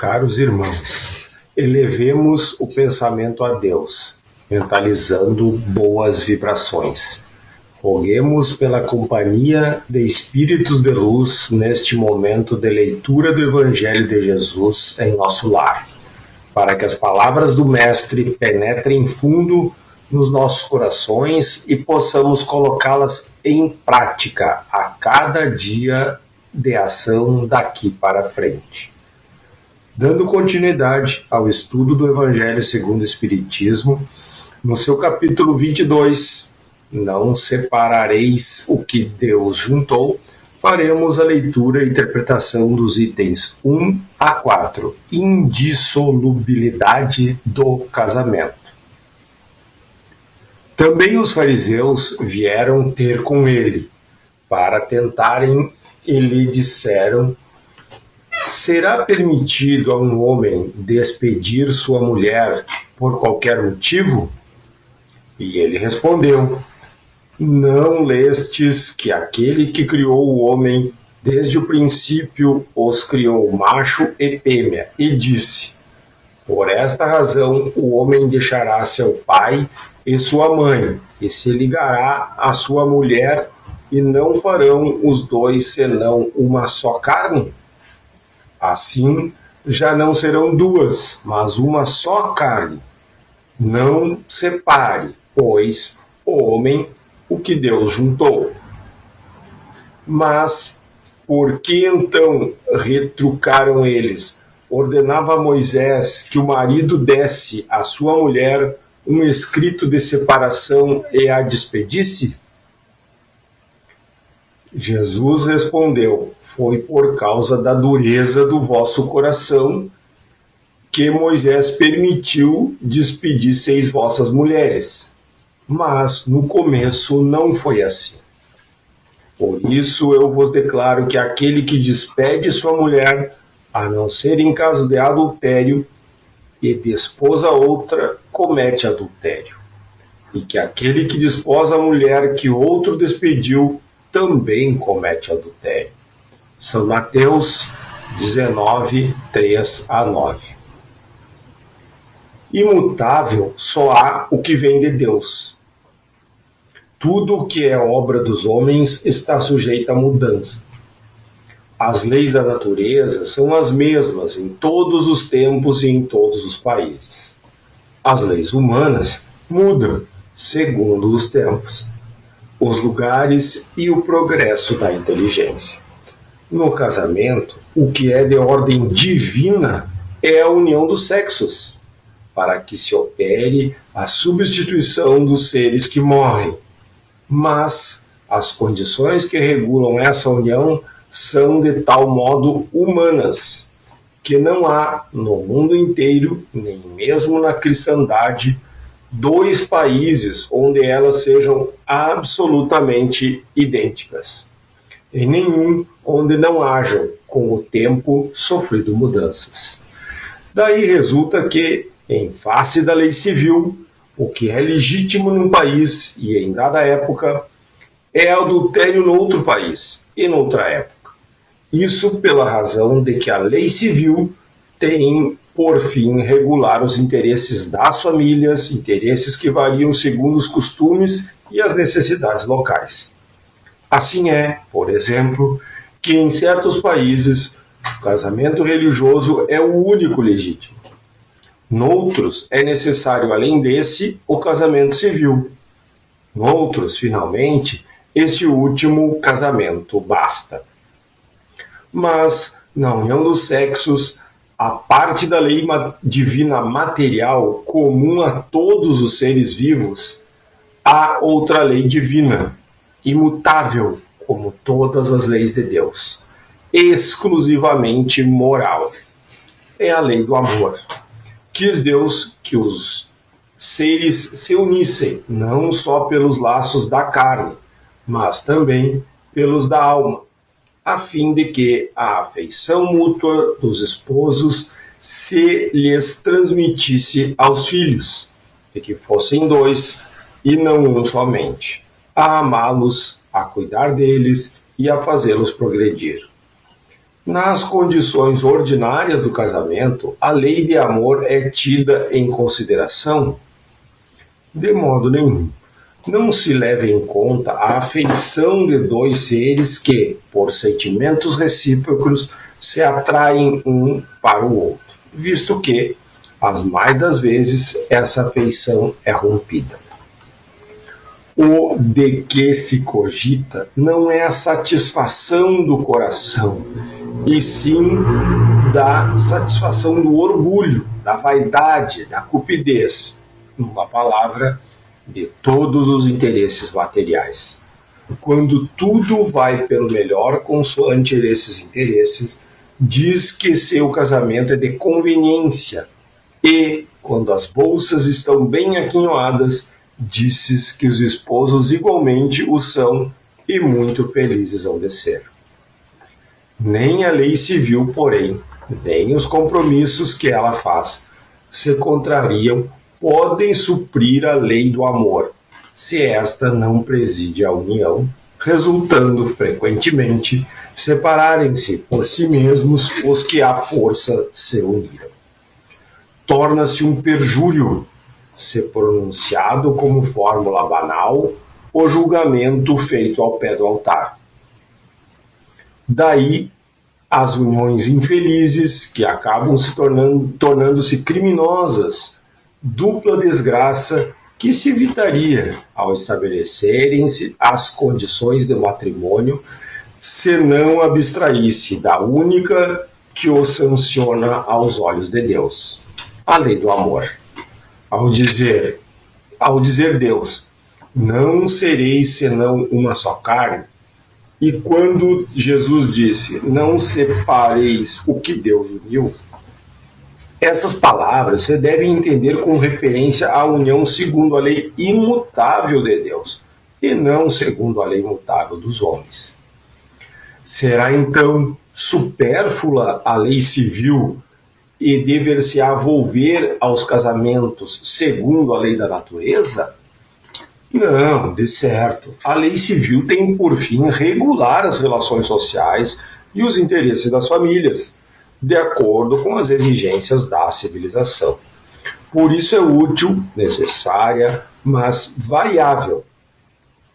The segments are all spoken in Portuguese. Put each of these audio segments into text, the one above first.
Caros irmãos, elevemos o pensamento a Deus, mentalizando boas vibrações. Roguemos pela companhia de espíritos de luz neste momento de leitura do Evangelho de Jesus em nosso lar, para que as palavras do Mestre penetrem fundo nos nossos corações e possamos colocá-las em prática a cada dia de ação daqui para frente. Dando continuidade ao estudo do Evangelho segundo o Espiritismo, no seu capítulo 22, Não separareis o que Deus juntou, faremos a leitura e interpretação dos itens 1 a 4, indissolubilidade do casamento. Também os fariseus vieram ter com ele, para tentarem, e lhe disseram: será permitido a um homem despedir sua mulher por qualquer motivo? E ele respondeu: não lestes que aquele que criou o homem desde o princípio os criou macho e fêmea, e disse: por esta razão o homem deixará seu pai e sua mãe, e se ligará à sua mulher, e não farão os dois senão uma só carne? Assim, já não serão duas, mas uma só carne. Não separe, pois, o homem o que Deus juntou. Mas, por que então retrucaram eles? Ordenava Moisés que o marido desse à sua mulher um escrito de separação e a despedisse? Jesus respondeu: foi por causa da dureza do vosso coração que Moisés permitiu despedisseis vossas mulheres. Mas no começo não foi assim. Por isso eu vos declaro que aquele que despede sua mulher, a não ser em caso de adultério, e desposa outra, comete adultério. E que aquele que desposa a mulher que outro despediu, também comete adultério. São Mateus 19, 3 a 9. Imutável só há o que vem de Deus. Tudo o que é obra dos homens está sujeito a mudança. As leis da natureza são as mesmas em todos os tempos e em todos os países. As leis humanas mudam segundo os tempos, os lugares e o progresso da inteligência. No casamento, o que é de ordem divina é a união dos sexos, para que se opere a substituição dos seres que morrem. Mas as condições que regulam essa união são de tal modo humanas, que não há no mundo inteiro, nem mesmo na cristandade, dois países onde elas sejam absolutamente idênticas, e nenhum onde não hajam, com o tempo, sofrido mudanças. Daí resulta que, em face da lei civil, o que é legítimo num país e em dada época é adultério no outro país e noutra época. Isso pela razão de que a lei civil tem por fim regular os interesses das famílias, interesses que variam segundo os costumes e as necessidades locais. Assim é, por exemplo, que em certos países o casamento religioso é o único legítimo. Noutros é necessário, além desse, o casamento civil. Noutros, finalmente, este último casamento basta. Mas, na união dos sexos, a parte da lei divina material comum a todos os seres vivos, há outra lei divina, imutável, como todas as leis de Deus, exclusivamente moral. É a lei do amor. Quis Deus que os seres se unissem, não só pelos laços da carne, mas também pelos da alma, a fim de que a afeição mútua dos esposos se lhes transmitisse aos filhos, e que fossem dois e não um somente, a amá-los, a cuidar deles e a fazê-los progredir. Nas condições ordinárias do casamento, a lei de amor é tida em consideração? De modo nenhum. Não se leva em conta a afeição de dois seres que, por sentimentos recíprocos, se atraem um para o outro, visto que, as mais das vezes, essa afeição é rompida. O de que se cogita não é a satisfação do coração, e sim da satisfação do orgulho, da vaidade, da cupidez, numa palavra, de todos os interesses materiais. Quando tudo vai pelo melhor consoante esses interesses, diz que seu casamento é de conveniência, e, quando as bolsas estão bem aquinhoadas, dizes que os esposos igualmente o são e muito felizes hão de ser. Nem a lei civil, porém, nem os compromissos que ela faz se contrariam, podem suprir a lei do amor, se esta não preside a união, resultando frequentemente separarem-se por si mesmos os que à força se uniram. Torna-se um perjúrio, se pronunciado como fórmula banal, o julgamento feito ao pé do altar. Daí as uniões infelizes, que acabam se tornando-se criminosas, dupla desgraça que se evitaria ao estabelecerem-se as condições de matrimônio, se não abstraísse da única que o sanciona aos olhos de Deus, a lei do amor. Ao dizer Deus, não sereis senão uma só carne, e quando Jesus disse, não separeis o que Deus uniu, essas palavras você deve entender com referência à união segundo a lei imutável de Deus, e não segundo a lei mutável dos homens. Será então supérflua a lei civil e dever-se-á volver aos casamentos segundo a lei da natureza? Não, de certo. A lei civil tem por fim regular as relações sociais e os interesses das famílias, de acordo com as exigências da civilização. Por isso é útil, necessária, mas variável.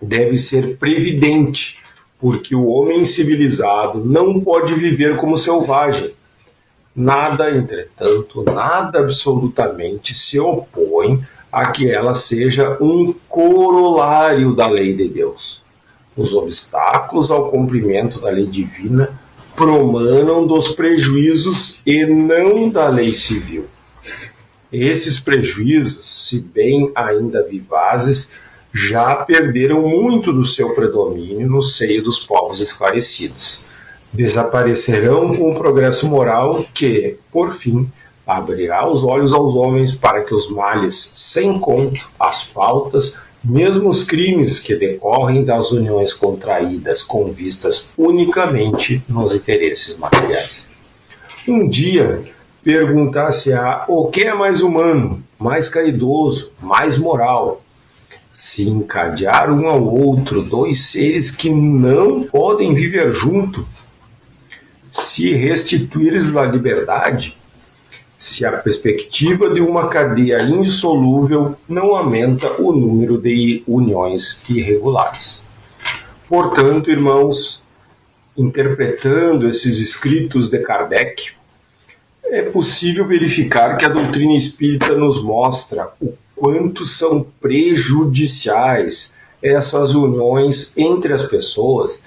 Deve ser previdente, porque o homem civilizado não pode viver como selvagem. Nada, entretanto, nada absolutamente se opõe a que ela seja um corolário da lei de Deus. Os obstáculos ao cumprimento da lei divina promanam dos prejuízos e não da lei civil. Esses prejuízos, se bem ainda vivazes, já perderam muito do seu predomínio no seio dos povos esclarecidos. Desaparecerão com o progresso moral que, por fim, abrirá os olhos aos homens para que os males sem conto, as faltas, mesmo os crimes que decorrem das uniões contraídas com vistas unicamente nos interesses materiais. Um dia, perguntar-se-á o que é mais humano, mais caridoso, mais moral. Se encadear um ao outro dois seres que não podem viver junto, se restituires a liberdade, se a perspectiva de uma cadeia indissolúvel não aumenta o número de uniões irregulares. Portanto, irmãos, interpretando esses escritos de Kardec, é possível verificar que a doutrina espírita nos mostra o quanto são prejudiciais essas uniões entre as pessoas,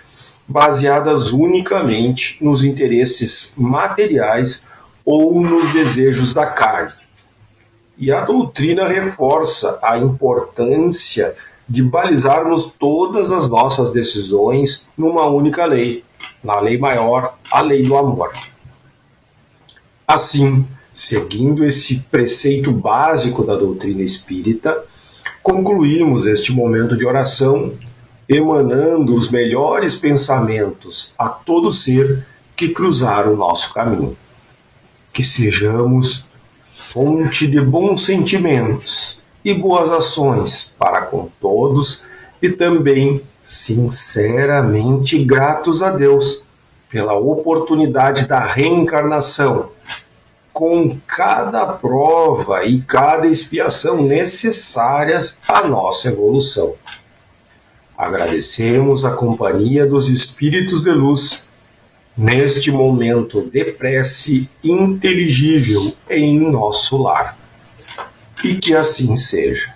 baseadas unicamente nos interesses materiais ou nos desejos da carne. E a doutrina reforça a importância de balizarmos todas as nossas decisões numa única lei, na lei maior, a lei do amor. Assim, seguindo esse preceito básico da doutrina espírita, concluímos este momento de oração emanando os melhores pensamentos a todo ser que cruzar o nosso caminho. Que sejamos fonte de bons sentimentos e boas ações para com todos e também sinceramente gratos a Deus, pela oportunidade da reencarnação, com cada prova e cada expiação necessárias à nossa evolução. Agradecemos a companhia dos Espíritos de Luz neste momento de prece inteligível em nosso lar. E que assim seja.